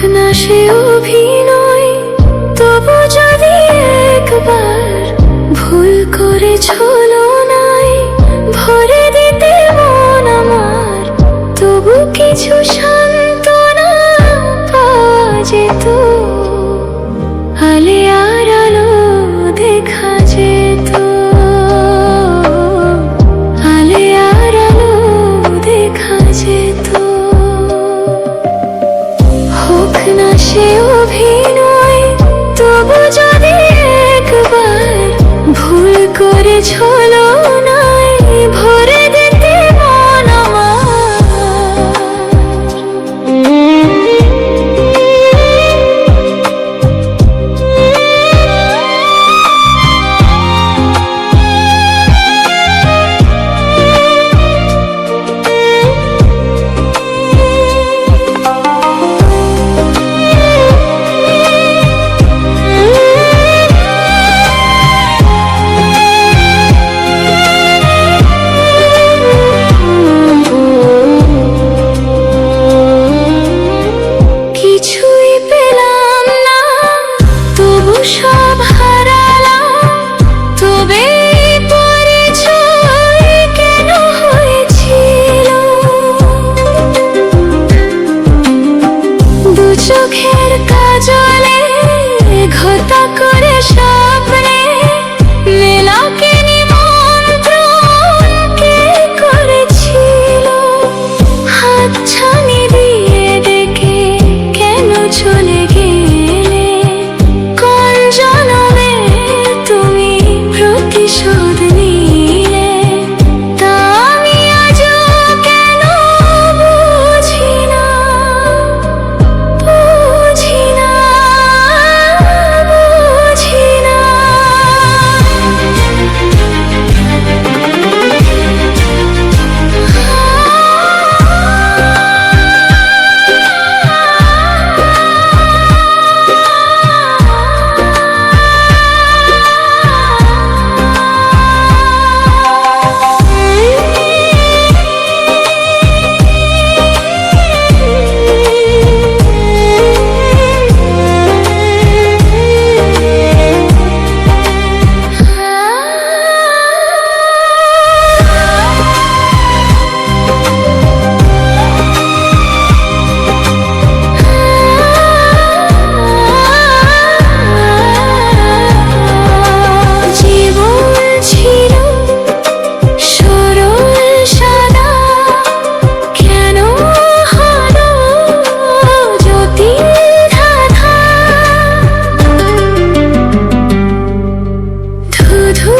না সে অভিনয়, তবু যদি একবার ভুল করে ছলনায় ভরে দিতে মন আমার, তবু কিছু সান্ত্বনা পাওয়া যেত। আলে আর আলো দেখা যেত, আলে আর আলো দেখা যেত। হোক না সে অভিনয়, তবু যদি একবার ভুল করে ছলনায় ভরে দিতে মন কিছুই পেলাম না, তবু সব হারালাম। তবে পরিচয় কেন হয়েছিল? দু চোখের কাজলে ঘটা করে স্বপ্নে মেলাকে নিমন্ত্রণ কে করেছিল? হাতছানি দিয়ে ডেকে কেন চলে গেলে? কোন জনমে তুমি প্রতিশোধ নিলে? তা আমি আজও কেন বুঝি না, বুঝি না, বুঝি না। ধু